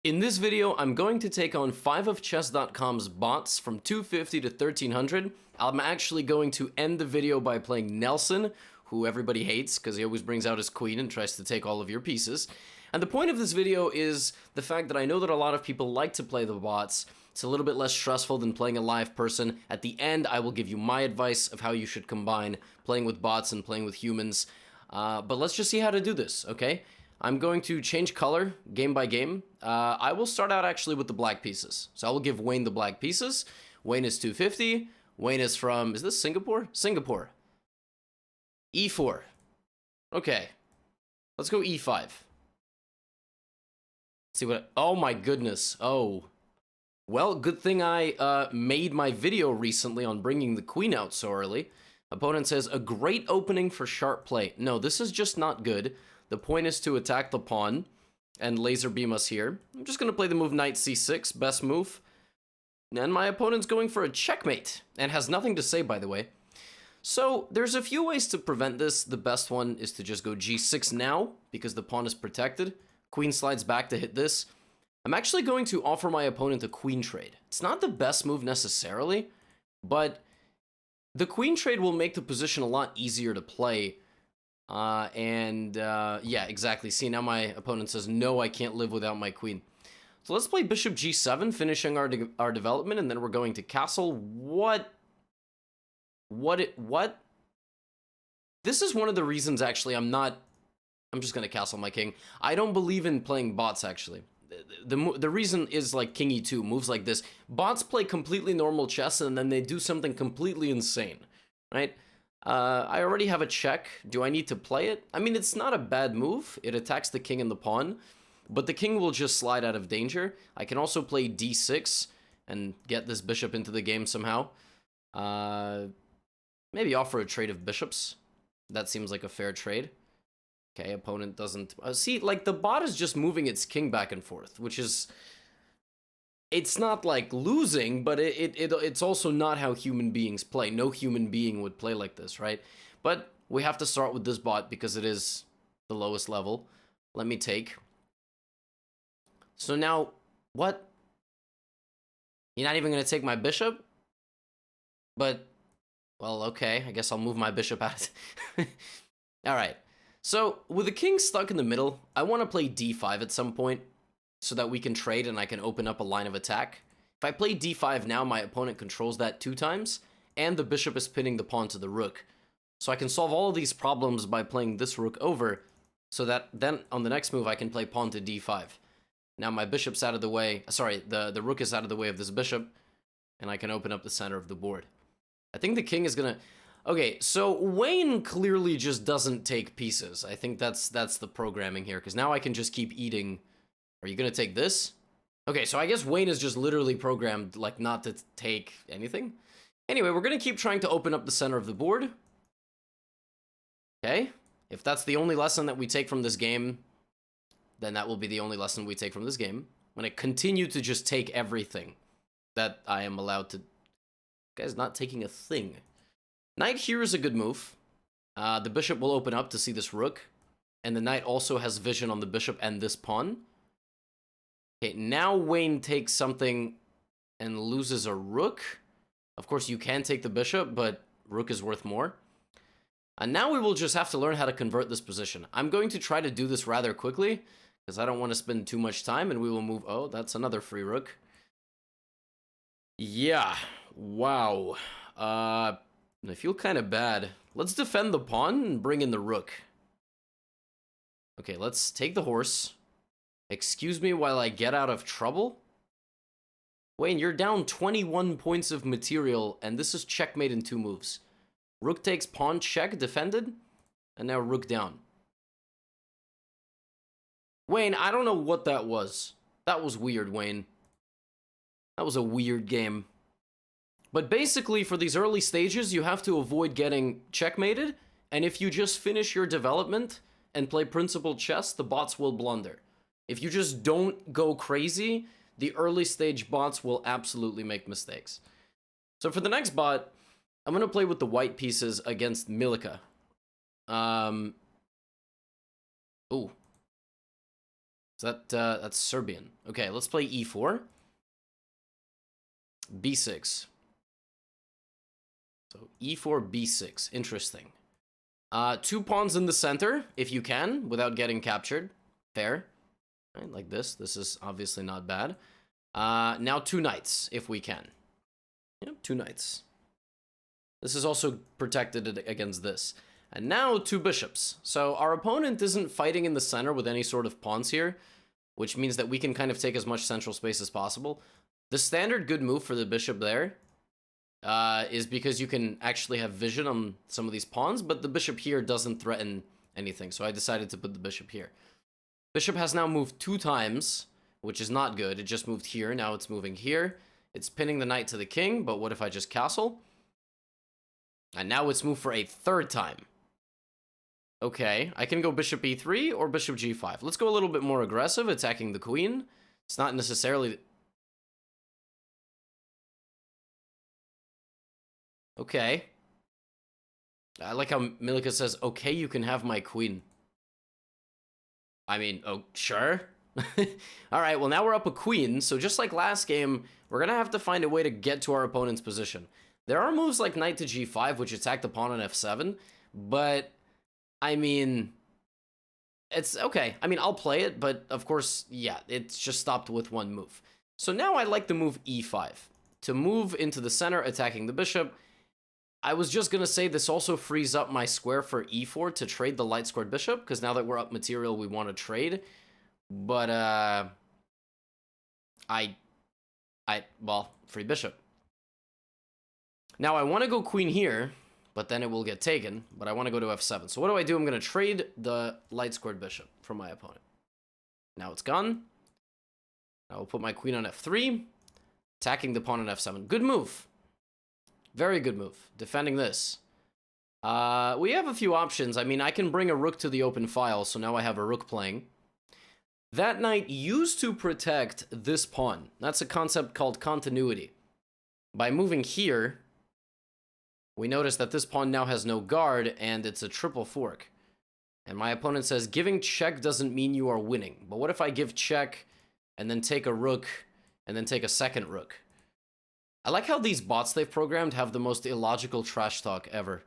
In this video, I'm going to take on 5ofchess.com's bots from 250 to 1300. I'm actually going to end the video by playing Nelson, who everybody hates because he always brings out his queen and tries to take all of your pieces. And the point of this video is the fact that I know that a lot of people like to play the bots. It's a little bit less stressful than playing a live person. At the end, I will give you my advice of how you should combine playing with bots and playing with humans. But let's just see how to do this, okay? I'm going to change color game by game. I will start out actually with the black pieces. So I will give Wayne the black pieces. Wayne is 250. Wayne is from, is this Singapore? Singapore. E4. Okay. Let's go E5. Let's see what, oh my goodness. Oh. Well, good thing I made my video recently on bringing the queen out so early. Opponent says, a great opening for sharp play. No, this is just not good. The point is to attack the pawn and laser beam us here. I'm just going to play the move knight c6, best move. And my opponent's going for a checkmate and has nothing to say, by the way. So there's a few ways to prevent this. The best one is to just go g6 now because the pawn is protected. Queen slides back to hit this. I'm actually going to offer my opponent a queen trade. It's not the best move necessarily, but the queen trade will make the position a lot easier to play. Yeah, exactly. See, now my opponent says, no, I can't live without my queen. So let's play bishop g7, finishing our development, and then we're going to castle. What? This is one of the reasons, actually, I'm just going to castle my king. I don't believe in playing bots, actually. The reason is like king e2, moves like this. Bots play completely normal chess, and then they do something completely insane, right? I already have a check. Do I need to play it? I mean, it's not a bad move. It attacks the king and the pawn, but the king will just slide out of danger. I can also play d6 and get this bishop into the game somehow. Maybe offer a trade of bishops. That seems like a fair trade. Okay, opponent doesn't... see, like, the bot is just moving its king back and forth, which is... It's not like losing, but it's also not how human beings play. No human being would play like this, right? But we have to start with this bot because it is the lowest level. Let me take. So now, what? You're not even going to take my bishop? But, well, okay. I guess I'll move my bishop out. All right. So with the king stuck in the middle, I want to play d5 at some point, so that we can trade and I can open up a line of attack. If I play d5 now, my opponent controls that 2 times, and the bishop is pinning the pawn to the rook. So I can solve all of these problems by playing this rook over, so that then on the next move I can play pawn to d5. Now my bishop's out of the way, sorry, the rook is out of the way of this bishop, and I can open up the center of the board. I think the king is gonna... Okay, so Wayne clearly just doesn't take pieces. I think that's the programming here, because now I can just keep eating... Are you going to take this? Okay, so I guess Wayne is just literally programmed, like, not to take anything. Anyway, we're going to keep trying to open up the center of the board. Okay, if that's the only lesson that we take from this game, then that will be the only lesson we take from this game. When I continue to just take everything that I am allowed to... This guy's not taking a thing. Knight here is a good move. The bishop will open up to see this rook. And the knight also has vision on the bishop and this pawn. Okay, now Wayne takes something and loses a rook. Of course, you can take the bishop, but rook is worth more. And now we will just have to learn how to convert this position. I'm going to try to do this rather quickly, because I don't want to spend too much time, and we will move... Oh, that's another free rook. Yeah, wow. I feel kind of bad. Let's defend the pawn and bring in the rook. Okay, let's take the horse. Excuse me while I get out of trouble? Wayne, you're down 21 points of material, and this is checkmate in 2 moves. Rook takes pawn check, defended, and now rook down. Wayne, I don't know what that was. That was weird, Wayne. That was a weird game. But basically, for these early stages, you have to avoid getting checkmated, and if you just finish your development and play principal chess, the bots will blunder. If you just don't go crazy, the early stage bots will absolutely make mistakes. So for the next bot, I'm going to play with the white pieces against MILICA. Ooh. Is that, that's Serbian. Okay, let's play e4. b6. So e4, b6. Interesting. 2 pawns in the center, if you can, without getting captured. Fair. Right, like this. This is obviously not bad. Now 2 knights, if we can. Yep, 2 knights. This is also protected against this. And now 2 bishops. So our opponent isn't fighting in the center with any sort of pawns here, which means that we can kind of take as much central space as possible. The standard good move for the bishop there is because you can actually have vision on some of these pawns, but the bishop here doesn't threaten anything, so I decided to put the bishop here. Bishop has now moved 2 times, which is not good. It just moved here, now it's moving here. It's pinning the knight to the king, but what if I just castle? And now it's moved for a 3rd time. Okay, I can go bishop e3 or bishop g5. Let's go a little bit more aggressive, attacking the queen. It's not necessarily... Okay. I like how MILICA says, okay, you can have my queen. I mean, oh, sure. All right, well, now we're up a queen, so just like last game, we're going to have to find a way to get to our opponent's position. There are moves like knight to g5, which attack the pawn on f7, but, I mean, it's okay. I mean, I'll play it, but of course, yeah, it's just stopped with 1 move. So now I like the move e5, to move into the center, attacking the bishop. I was just going to say this also frees up my square for e4 to trade the light squared bishop, because now that we're up material, we want to trade. But, well, free bishop. Now, I want to go queen here, but then it will get taken, but I want to go to f7. So what do? I'm going to trade the light squared bishop from my opponent. Now it's gone. I will put my queen on f3, attacking the pawn on f7. Good move. Very good move. Defending this. We have a few options. I mean, I can bring a rook to the open file, so now I have a rook playing. That knight used to protect this pawn. That's a concept called continuity. By moving here, we notice that this pawn now has no guard, and it's a triple fork. And my opponent says, giving check doesn't mean you are winning. But what if I give check, and then take a rook, and then take a second rook? I like how these bots they've programmed have the most illogical trash talk ever.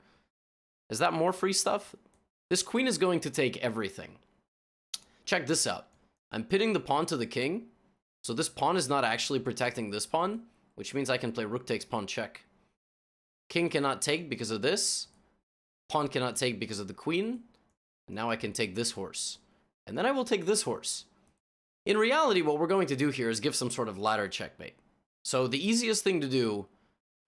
Is that more free stuff? This queen is going to take everything. Check this out. I'm pitting the pawn to the king, so this pawn is not actually protecting this pawn, which means I can play rook takes pawn check. King cannot take because of this. Pawn cannot take because of the queen. And now I can take this horse. And then I will take this horse. In reality, what we're going to do here is give some sort of ladder checkmate. So the easiest thing to do,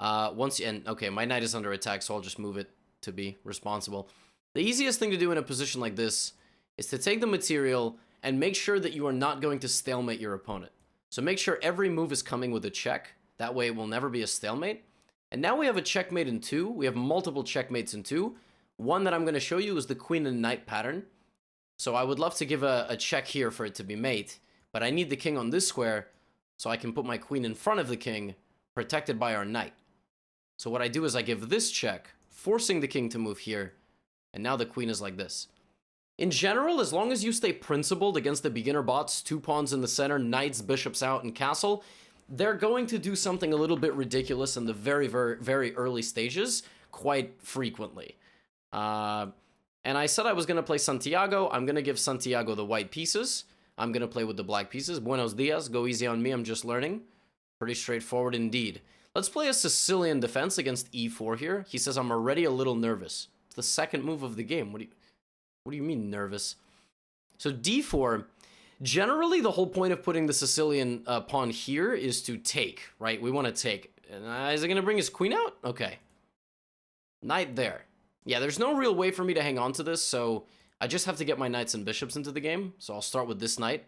okay, my knight is under attack, so I'll just move it to be responsible. The easiest thing to do in a position like this is to take the material and make sure that you are not going to stalemate your opponent. So make sure every move is coming with a check. That way it will never be a stalemate. And now we have a checkmate in 2. We have multiple checkmates in 2. One that I'm going to show you is the queen and knight pattern. So I would love to give a check here for it to be mate, but I need the king on this square so I can put my queen in front of the king, protected by our knight. So what I do is I give this check, forcing the king to move here, and now the queen is like this. In general, as long as you stay principled against the beginner bots, 2 pawns in the center, knights, bishops out, and castle, they're going to do something a little bit ridiculous in the very, very, very early stages quite frequently. And I said I was going to play Santiago. I'm going to give Santiago the white pieces. I'm going to play with the black pieces. Buenos dias. Go easy on me. I'm just learning. Pretty straightforward indeed. Let's play a Sicilian defense against e4 here. He says I'm already a little nervous. It's the second move of the game. What do you mean nervous? So d4, generally the whole point of putting the Sicilian pawn here is to take, right? We want to take. And, is it going to bring his queen out? Okay. Knight there. Yeah, there's no real way for me to hang on to this, so I just have to get my knights and bishops into the game. So I'll start with this knight.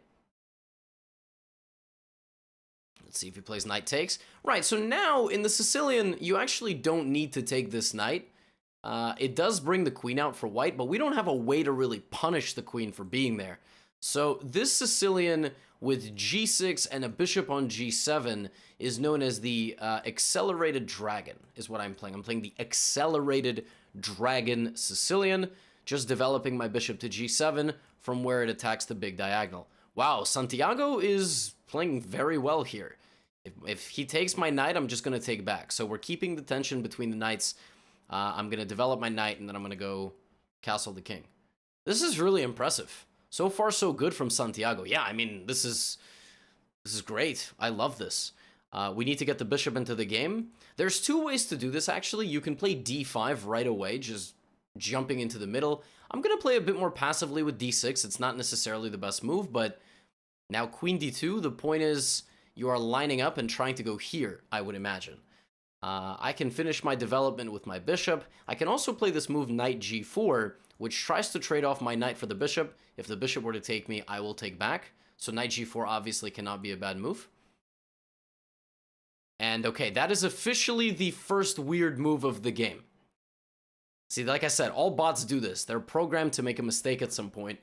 Let's see if he plays knight takes. Right, so now in the Sicilian, you actually don't need to take this knight. It does bring the queen out for white, but we don't have a way to really punish the queen for being there. So this Sicilian with g6 and a bishop on g7 is known as the accelerated dragon, is what I'm playing. I'm playing the accelerated dragon Sicilian, just developing my bishop to g7 from where it attacks the big diagonal. Wow, Santiago is playing very well here. If he takes my knight, I'm just going to take back. So we're keeping the tension between the knights. I'm going to develop my knight, and then I'm going to go castle the king. This is really impressive. So far, so good from Santiago. Yeah, I mean, this is great. I love this. We need to get the bishop into the game. There's two ways to do this, actually. You can play d5 right away, just jumping into the middle. I'm going to play a bit more passively with d6. It's not necessarily the best move, but now queen d2, the point is you are lining up and trying to go here, I would imagine. I can finish my development with my bishop. I can also play this move knight g4, which tries to trade off my knight for the bishop. If the bishop were to take me, I will take back. So knight g4 obviously cannot be a bad move. And okay, that is officially the first weird move of the game. See, like I said, all bots do this. They're programmed to make a mistake at some point.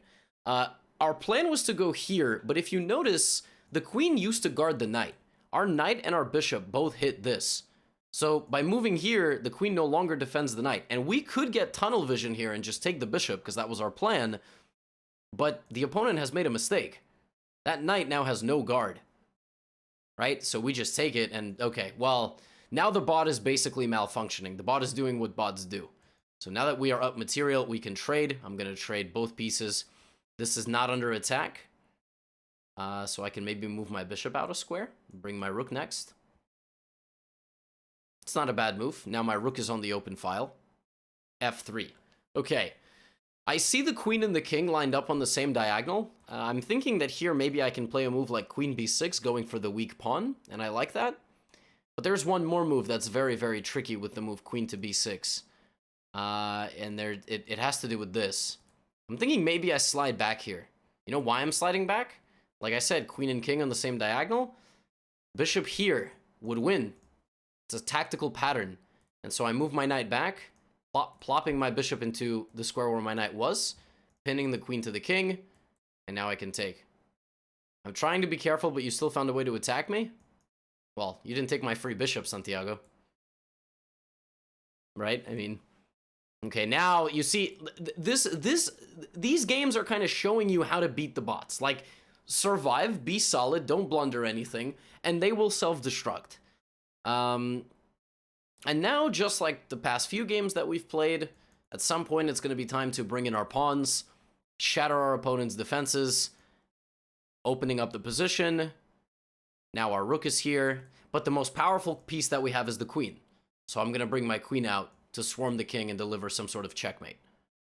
Our plan was to go here, but if you notice, the queen used to guard the knight. Our knight and our bishop both hit this. So by moving here, the queen no longer defends the knight. And we could get tunnel vision here and just take the bishop, because that was our plan. But the opponent has made a mistake. That knight now has no guard. Right? So we just take it and, okay, well, now the bot is basically malfunctioning. The bot is doing what bots do. So now that we are up material, we can trade. I'm going to trade both pieces. This is not under attack. So I can maybe move my bishop out a square. Bring my rook next. It's not a bad move. Now my rook is on the open file. f3. Okay. I see the queen and the king lined up on the same diagonal. I'm thinking that here maybe I can play a move like queen b6 going for the weak pawn, and I like that. But there's one more move that's very, very tricky with the move queen to b6. And it has to do with this. I'm thinking maybe I slide back here. You know why I'm sliding back? Like I said, queen and king on the same diagonal. Bishop here would win. It's a tactical pattern. And so I move my knight back, plopping my bishop into the square where my knight was, pinning the queen to the king, and now I can take. I'm trying to be careful, but you still found a way to attack me? Well, you didn't take my free bishop, Santiago. Right? I mean, okay, now you see, these games are kind of showing you how to beat the bots. Like, survive, be solid, don't blunder anything, and they will self-destruct. And now, just like the past few games that we've played, at some point it's going to be time to bring in our pawns, shatter our opponent's defenses, opening up the position. Now our rook is here, but the most powerful piece that we have is the queen. So I'm going to bring my queen out to swarm the king and deliver some sort of checkmate.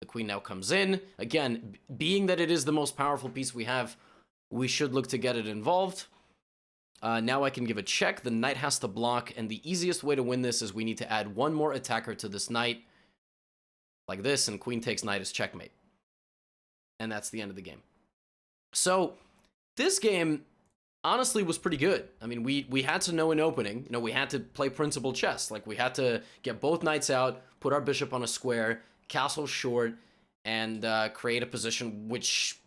The queen now comes in. Again, being that it is the most powerful piece we have, we should look to get it involved. Now I can give a check. The knight has to block, and the easiest way to win this is we need to add one more attacker to this knight, like this, and queen takes knight as checkmate. And that's the end of the game. So this game honestly was pretty good. I mean, we had to know an opening. You know, we had to play principal chess. Like, we had to get both knights out, put our bishop on a square, castle short, and create a position which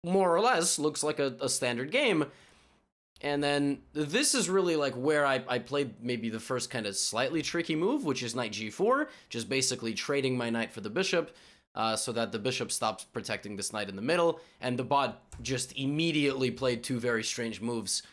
more or less looks like a standard game. And then this is really like where I played maybe the first kind of slightly tricky move, which is knight g4, just basically trading my knight for the bishop so that the bishop stops protecting this knight in the middle. And the bot just immediately played two very strange moves,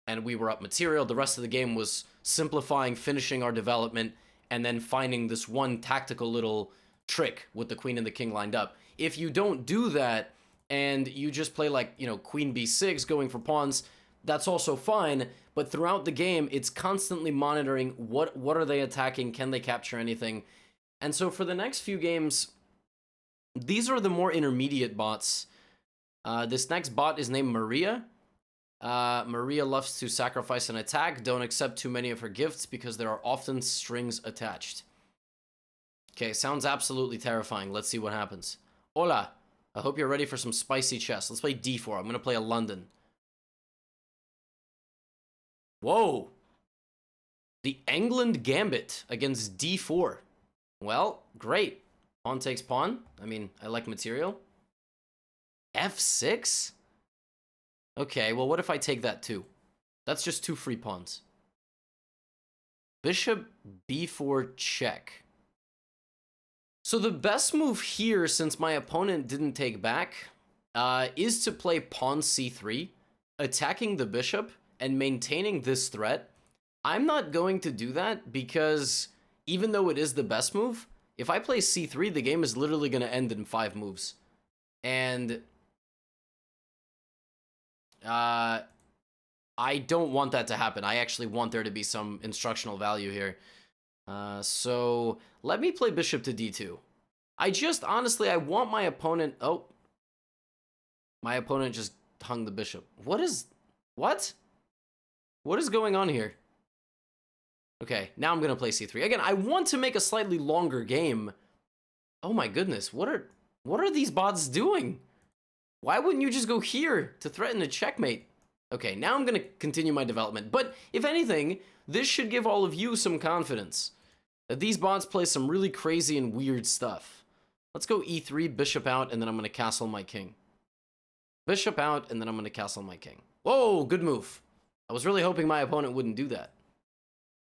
and we were up material. The rest of the game was simplifying, finishing our development, and then finding this one tactical little trick with the queen and the king lined up. If you don't do that and you just play like, you know, queen b6 going for pawns, that's also fine, but throughout the game, it's constantly monitoring what are they attacking, can they capture anything. And so for the next few games, these are the more intermediate bots. This next bot is named Maria. Maria loves to sacrifice an attack. Don't accept too many of her gifts because there are often strings attached. Okay, sounds absolutely terrifying. Let's see what happens. Hola, I hope you're ready for some spicy chess. Let's play d4. I'm going to play a London. Whoa. The England Gambit against d4. Well, great. Pawn takes pawn. I mean, I like material. f6? Okay, well, what if I take that too? That's just two free pawns. Bishop b4 check. So the best move here, since my opponent didn't take back, is to play pawn c3, attacking the bishop, and maintaining this threat. I'm not going to do that because even though it is the best move, if I play c3, the game is literally going to end in 5 moves. And I don't want that to happen. I actually want there to be some instructional value here. So let me play bishop to d2. Honestly, I want my opponent... Oh. My opponent just hung the bishop. What? What is going on here? Okay, now I'm going to play c3. Again, I want to make a slightly longer game. Oh my goodness, what are these bots doing? Why wouldn't you just go here to threaten a checkmate? Okay, now I'm going to continue my development. But if anything, this should give all of you some confidence that these bots play some really crazy and weird stuff. Let's go e3, bishop out, and then I'm going to castle my king. Bishop out, and then I'm going to castle my king. Whoa, good move. I was really hoping my opponent wouldn't do that.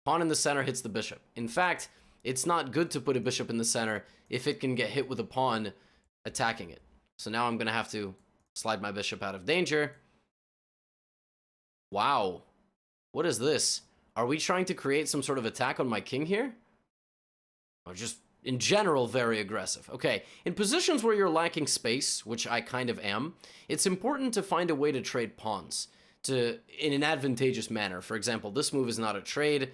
Pawn in the center hits the bishop. In fact, it's not good to put a bishop in the center if it can get hit with a pawn attacking it. So now I'm going to have to slide my bishop out of danger. Wow. What is this? Are we trying to create some sort of attack on my king here? Or just, in general, very aggressive. Okay, in positions where you're lacking space, which I kind of am, it's important to find a way to trade pawns in an advantageous manner. For example, this move is not a trade.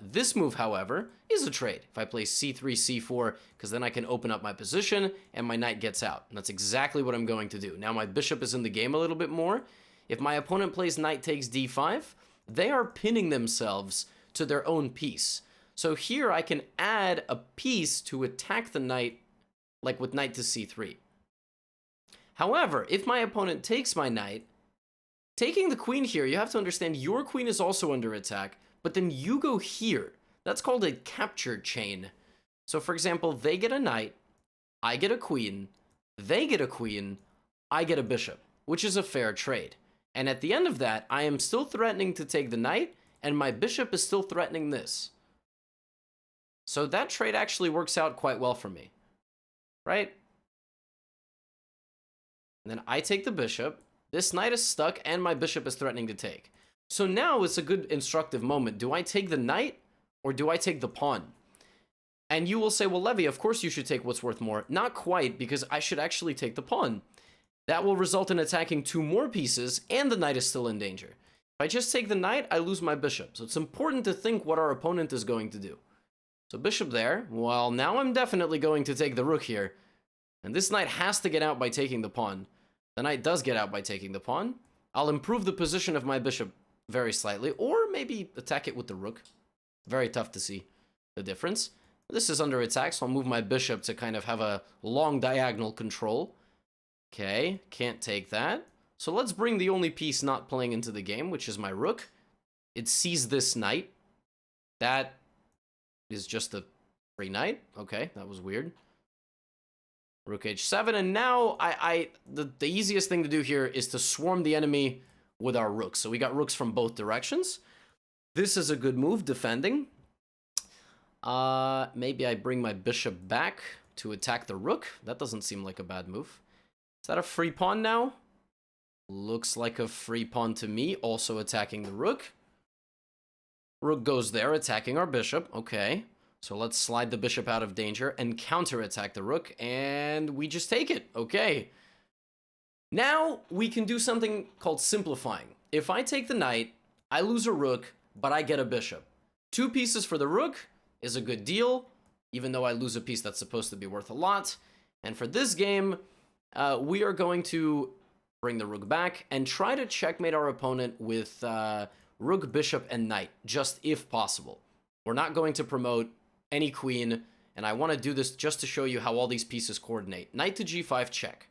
This move, however, is a trade. If I play c3, c4, because then I can open up my position and my knight gets out. And that's exactly what I'm going to do. Now my bishop is in the game a little bit more. If my opponent plays knight takes d5, they are pinning themselves to their own piece. So here I can add a piece to attack the knight, like with knight to c3. However, if my opponent takes my knight, taking the queen here, you have to understand your queen is also under attack, but then you go here. That's called a capture chain. So for example, they get a knight, I get a queen, they get a queen, I get a bishop, which is a fair trade. And at the end of that, I am still threatening to take the knight, and my bishop is still threatening this. So that trade actually works out quite well for me, right? And then I take the bishop, this knight is stuck, and my bishop is threatening to take. So now it's a good instructive moment. Do I take the knight, or do I take the pawn? And you will say, well, Levy, of course you should take what's worth more. Not quite, because I should actually take the pawn. That will result in attacking 2 more pieces, and the knight is still in danger. If I just take the knight, I lose my bishop. So it's important to think what our opponent is going to do. So bishop there. Well, now I'm definitely going to take the rook here. And this knight has to get out by taking the pawn. The knight does get out by taking the pawn. I'll improve the position of my bishop very slightly, or maybe attack it with the rook. Very tough to see the difference. This is under attack, so I'll move my bishop to kind of have a long diagonal control. Okay, can't take that. So let's bring the only piece not playing into the game, which is my rook. It sees this knight. That is just a free knight. Okay, that was weird. Rook h7, and now the easiest thing to do here is to swarm the enemy with our rooks. So we got rooks from both directions. This is a good move, defending. Maybe I bring my bishop back to attack the rook. That doesn't seem like a bad move. Is that a free pawn now? Looks like a free pawn to me, also attacking the rook. Rook goes there, attacking our bishop. Okay, so let's slide the bishop out of danger and counterattack the rook, and we just take it. Okay. Now we can do something called simplifying. If I take the knight, I lose a rook, but I get a bishop. 2 pieces for the rook is a good deal, even though I lose a piece that's supposed to be worth a lot. And for this game, we are going to bring the rook back and try to checkmate our opponent with rook, bishop, and knight, just if possible. We're not going to promote any queen, and I want to do this just to show you how all these pieces coordinate. Knight to g5 check.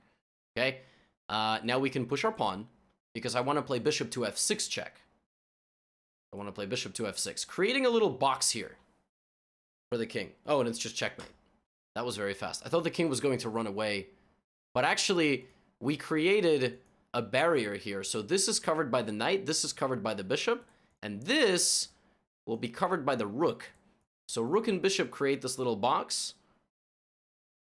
Okay, now we can push our pawn, because I want to play bishop to f6 check. I want to play bishop to f6, creating a little box here for the king. Oh, and it's just checkmate. That was very fast. I thought the king was going to run away, but actually, we created a barrier here. So this is covered by the knight, this is covered by the bishop, and this will be covered by the rook. So rook and bishop create this little box.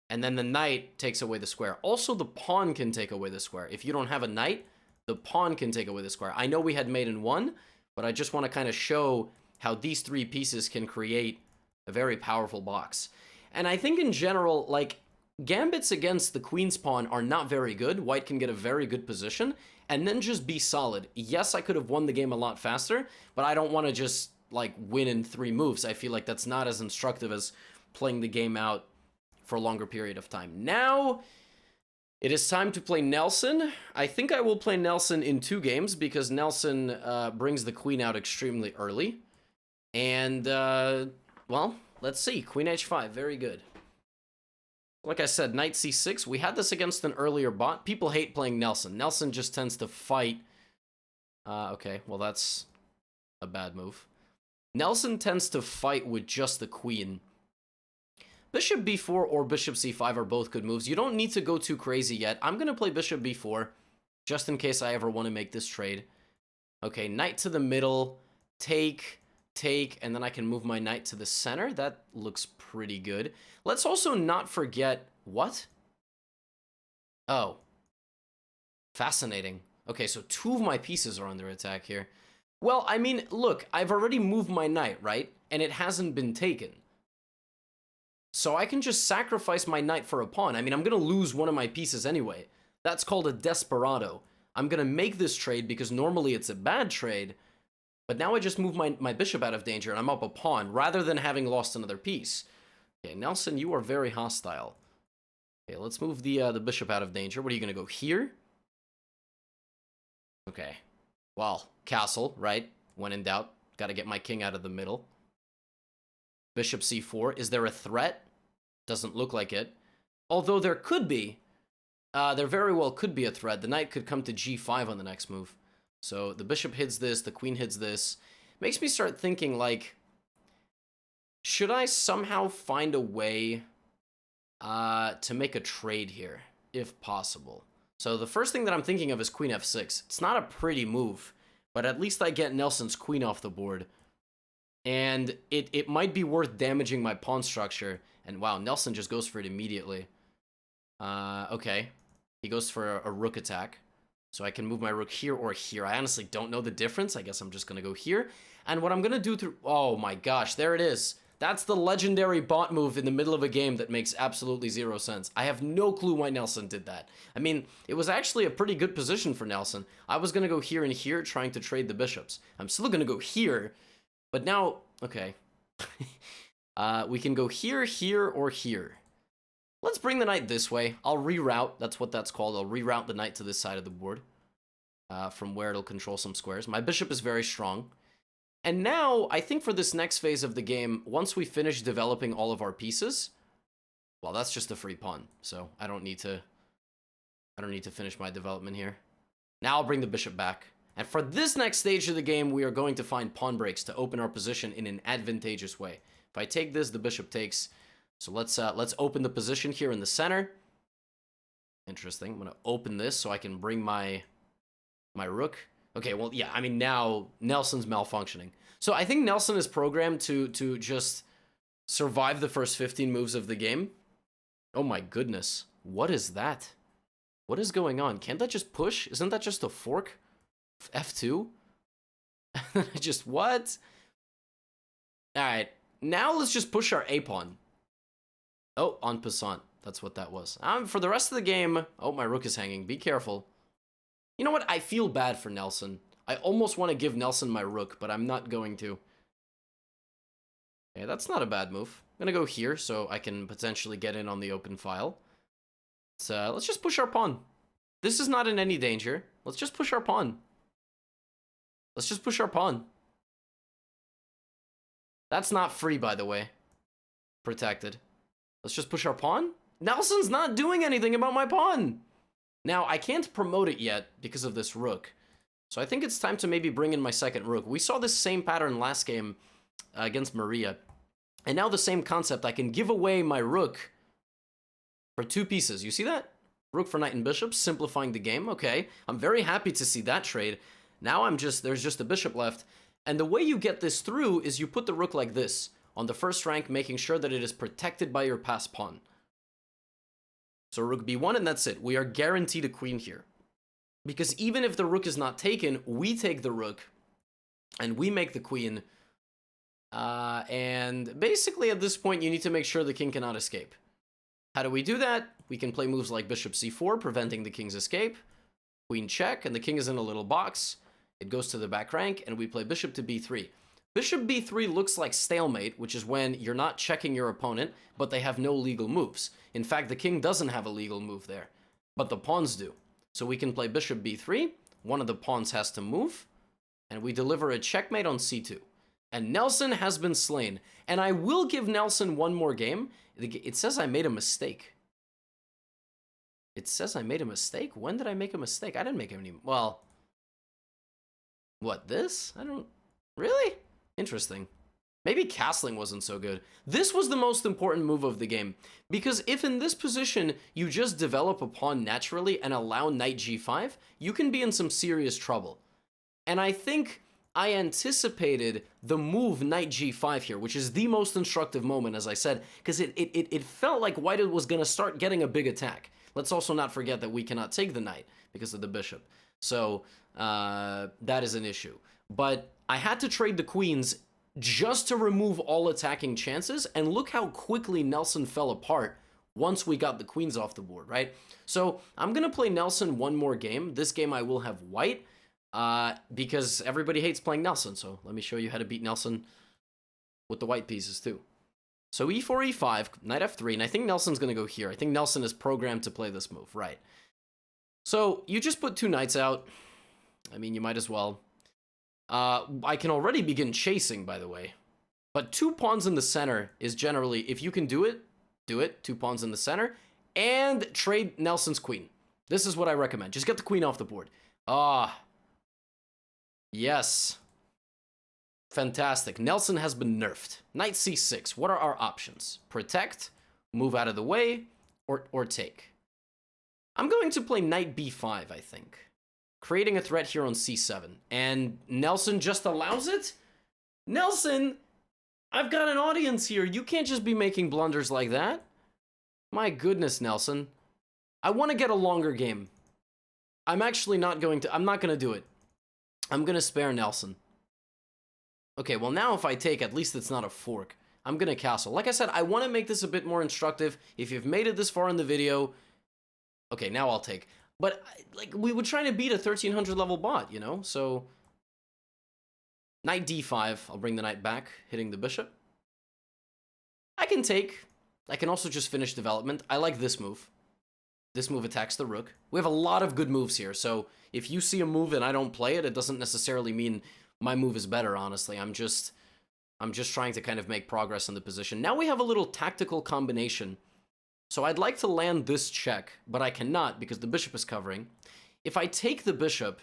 And then the knight takes away the square. Also, the pawn can take away the square. If you don't have a knight, the pawn can take away the square. I know we had mate in 1, but I just want to kind of show how these 3 pieces can create a very powerful box. And I think in general, like, gambits against the queen's pawn are not very good. White can get a very good position and then just be solid. Yes, I could have won the game a lot faster, but I don't want to just, like, win in 3 moves. I feel like that's not as instructive as playing the game out for a longer period of time. Now, it is time to play Nelson. I think I will play Nelson in 2 games because Nelson brings the queen out extremely early. And, well, let's see. Queen h5, very good. Like I said, knight c6. We had this against an earlier bot. People hate playing Nelson. Nelson just tends to fight. Okay, well, that's a bad move. Nelson tends to fight with just the queen. Bishop b4 or bishop c5 are both good moves. You don't need to go too crazy yet. I'm going to play bishop b4, just in case I ever want to make this trade. Okay, knight to the middle, take, and then I can move my knight to the center. That looks pretty good. Let's also not forget... What? Oh. Fascinating. Okay, so 2 of my pieces are under attack here. Well, I mean, look, I've already moved my knight, right? And it hasn't been taken. So I can just sacrifice my knight for a pawn. I mean, I'm going to lose one of my pieces anyway. That's called a desperado. I'm going to make this trade because normally it's a bad trade. But now I just move my bishop out of danger and I'm up a pawn rather than having lost another piece. Okay, Nelson, you are very hostile. Okay, let's move the bishop out of danger. What are you going to go here? Okay. Well, castle, right? When in doubt, got to get my king out of the middle. Bishop c4. Is there a threat? Doesn't look like it. Although there could be. There very well could be a threat. The knight could come to g5 on the next move. So the bishop hits this, the queen hits this. Makes me start thinking, like, should I somehow find a way to make a trade here, if possible? So the first thing that I'm thinking of is queen f6. It's not a pretty move, but at least I get Nelson's queen off the board. And it might be worth damaging my pawn structure. And wow, Nelson just goes for it immediately. Okay. He goes for a rook attack. So I can move my rook here or here. I honestly don't know the difference. I guess I'm just going to go here. And what I'm going to do through... Oh my gosh, there it is. That's the legendary bot move in the middle of a game that makes absolutely 0 sense. I have no clue why Nelson did that. I mean, it was actually a pretty good position for Nelson. I was going to go here and here trying to trade the bishops. I'm still going to go here. But now, okay. We can go here, here, or here. Let's bring the knight this way. I'll reroute. That's what that's called. I'll reroute the knight to this side of the board. From where it'll control some squares. My bishop is very strong. And now, I think for this next phase of the game, once we finish developing all of our pieces, well, that's just a free pawn. So I don't need to finish my development here. Now I'll bring the bishop back. And for this next stage of the game, we are going to find pawn breaks to open our position in an advantageous way. If I take this, the bishop takes. So let's open the position here in the center. Interesting. I'm going to open this so I can bring my rook. Okay, well, yeah, I mean, now Nelson's malfunctioning. So I think Nelson is programmed to just survive the first 15 moves of the game. Oh my goodness. What is that? What is going on? Can't that just push? Isn't that just a fork? F2? Just what? Alright, now let's just push our A-pawn. Oh, en passant. That's what that was. For the rest of the game... Oh, my rook is hanging. Be careful. You know what? I feel bad for Nelson. I almost want to give Nelson my rook, but I'm not going to. Okay, that's not a bad move. I'm going to go here so I can potentially get in on the open file. So, let's just push our pawn. This is not in any danger. Let's just push our pawn. Let's just push our pawn. That's not free, by the way. Protected. Let's just push our pawn. Nelson's not doing anything about my pawn. Now, I can't promote it yet because of this rook. So I think it's time to maybe bring in my second rook. We saw this same pattern last game against Maria. And now the same concept. I can give away my rook for 2 pieces. You see that? Rook for knight and bishop, simplifying the game. Okay, I'm very happy to see that trade. Now there's just a bishop left. And the way you get this through is you put the rook like this on the first rank, making sure that it is protected by your passed pawn. So rook b1, and that's it. We are guaranteed a queen here. Because even if the rook is not taken, we take the rook, and we make the queen. And basically at this point, you need to make sure the king cannot escape. How do we do that? We can play moves like bishop c4, preventing the king's escape. Queen check, and the king is in a little box. It goes to the back rank, and we play bishop to b3. Bishop b3 looks like stalemate, which is when you're not checking your opponent, but they have no legal moves. In fact, the king doesn't have a legal move there, but the pawns do. So we can play bishop b3, one of the pawns has to move, and we deliver a checkmate on c2. And Nelson has been slain. And I will give Nelson one more game. It says I made a mistake. It says I made a mistake? When did I make a mistake? I didn't make any... Well... What, this? I don't... Really? Interesting. Maybe castling wasn't so good. This was the most important move of the game. Because if in this position you just develop a pawn naturally and allow knight g5, you can be in some serious trouble. And I think... I anticipated the move knight g5 here, which is the most instructive moment, as I said, because it felt like white was going to start getting a big attack. Let's also not forget that we cannot take the knight because of the bishop. So that is an issue. But I had to trade the queens just to remove all attacking chances, and look how quickly Nelson fell apart once we got the queens off the board, right? So I'm going to play Nelson one more game. This game I will have white. Because everybody hates playing Nelson, so let me show you how to beat Nelson with the white pieces too. So e4, e5, knight f3, and I think Nelson's gonna go here. I think Nelson is programmed to play this move, right? So you just put two knights out. I mean, you might as well. I can already begin chasing, by the way. But two pawns in the center is generally, if you can do it, do it. Two pawns in the center, and trade Nelson's queen. This is what I recommend. Just get the queen off the board. Yes. Fantastic. Nelson has been nerfed. Knight c6. What are our options? Protect, move out of the way, or take. I'm going to play knight b5, I think. Creating a threat here on c7. And Nelson just allows it? Nelson, I've got an audience here. You can't just be making blunders like that. My goodness, Nelson. I want to get a longer game. I'm actually not going to... I'm not going to do it. I'm going to spare Nelson. Okay, well now if I take, at least it's not a fork. I'm going to castle. Like I said, I want to make this a bit more instructive. If you've made it this far in the video... Okay, now I'll take. But, like, we were trying to beat a 1300 level bot, you know? So... Knight d5. I'll bring the knight back, hitting the bishop. I can take. I can also just finish development. I like this move. This move attacks the rook. We have a lot of good moves here, so if you see a move and I don't play it, it doesn't necessarily mean my move is better, honestly. I'm just trying to kind of make progress in the position. Now we have a little tactical combination. So I'd like to land this check, but I cannot because the bishop is covering. If I take the bishop,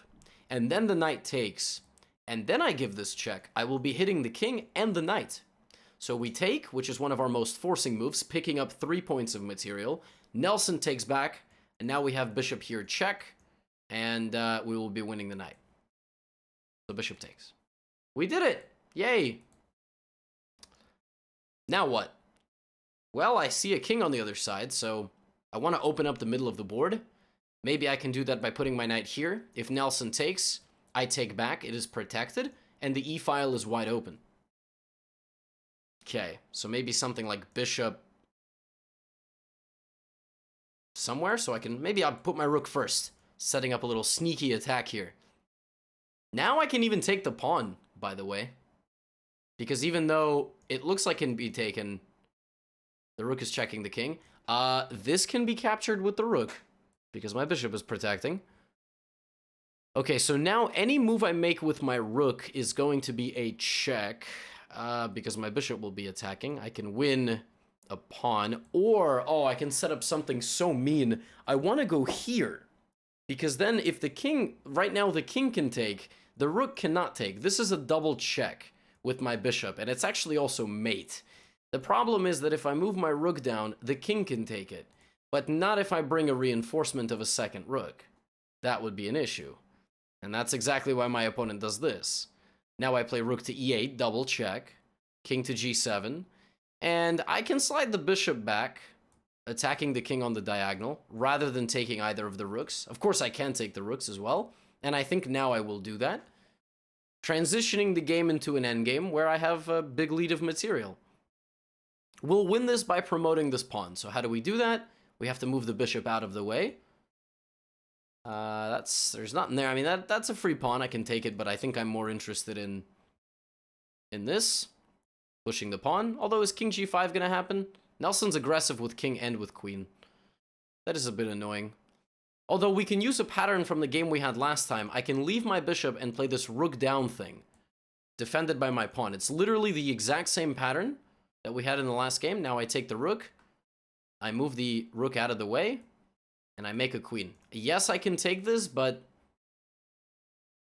and then the knight takes, and then I give this check, I will be hitting the king and the knight. So we take, which is one of our most forcing moves, picking up 3 points of material. Nelson takes back, and now we have bishop here check, and we will be winning the knight. The bishop takes. We did it! Yay! Now what? Well, I see a king on the other side, so I want to open up the middle of the board. Maybe I can do that by putting my knight here. If Nelson takes, I take back, it is protected, and the e-file is wide open. Okay, so maybe something like bishop somewhere, so I can, maybe I'll put my rook first, setting up a little sneaky attack here. Now I can even take the pawn, by the way, because even though it looks like it can be taken, the rook is checking the king. This can be captured with the rook, because my bishop is protecting. Okay, so now any move I make with my rook is going to be a check, because my bishop will be attacking. I can win a pawn, or, oh, I can set up something so mean. I want to go here, because then if the king, right now the king can take, the rook cannot take. This is a double check with my bishop, and it's actually also mate. The problem is that if I move my rook down, the king can take it, but not if I bring a reinforcement of a second rook. That would be an issue. And that's exactly why my opponent does this. Now I play rook to e8, double check, king to g7, and I can slide the bishop back, attacking the king on the diagonal, rather than taking either of the rooks. Of course, I can take the rooks as well, and I think now I will do that. Transitioning the game into an endgame where I have a big lead of material. We'll win this by promoting this pawn. So how do we do that? We have to move the bishop out of the way. There's nothing there. I mean, that's a free pawn. I can take it, but I think I'm more interested in this. Pushing the pawn. Although, is king g5 gonna happen? Nelson's aggressive with king and with queen. That is a bit annoying. Although we can use a pattern from the game we had last time. I can leave my bishop and play this rook down thing, defended by my pawn. It's literally the exact same pattern that we had in the last game. Now I take the rook, I move the rook out of the way, and I make a queen. Yes, I can take this, but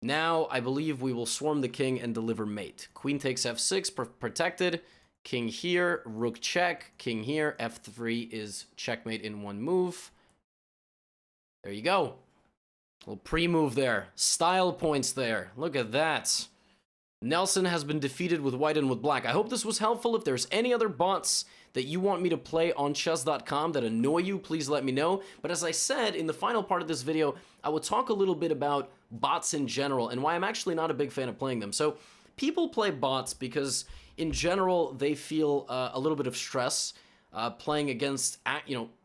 now I believe we will swarm the king and deliver mate. Queen takes f6, protected. King here, rook check, king here, f3 is checkmate in one move. There you go. A little pre-move there. Style points there. Look at that. Nelson has been defeated with white and with black. I hope this was helpful. If there's any other bots that you want me to play on chess.com that annoy you, please let me know. But as I said, in the final part of this video, I will talk a little bit about bots in general and why I'm actually not a big fan of playing them. So people play bots because in general, they feel a little bit of stress playing against,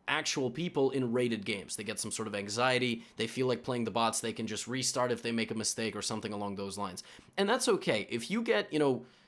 actual people in rated games. They get some sort of anxiety. They feel like playing the bots, they can just restart if they make a mistake or something along those lines. And that's okay. If you get,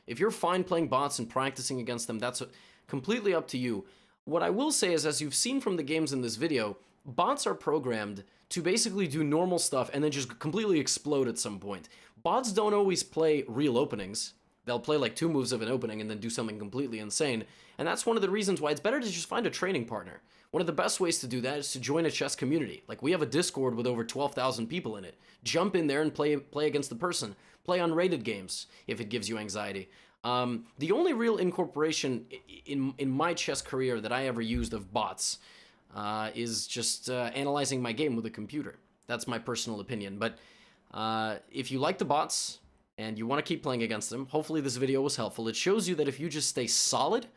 if you're fine playing bots and practicing against them, that's completely up to you. What I will say is, as you've seen from the games in this video, bots are programmed to basically do normal stuff and then just completely explode at some point. Bots don't always play real openings. They'll play like 2 moves of an opening and then do something completely insane. And that's one of the reasons why it's better to just find a training partner. One of the best ways to do that is to join a chess community. Like, we have a Discord with over 12,000 people in it. Jump in there and play against the person. Play unrated games if it gives you anxiety. The only real incorporation in my chess career that I ever used of bots is just analyzing my game with a computer. That's my personal opinion. But if you like the bots and you want to keep playing against them, hopefully this video was helpful. It shows you that if you just stay solid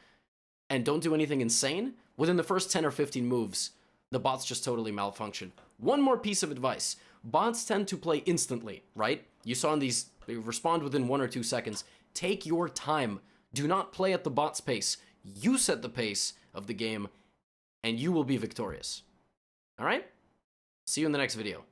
and don't do anything insane, within the first 10 or 15 moves, the bots just totally malfunction. One more piece of advice. Bots tend to play instantly, right? You saw in these, they respond within 1 or 2 seconds. Take your time. Do not play at the bot's pace. You set the pace of the game, and you will be victorious. All right? See you in the next video.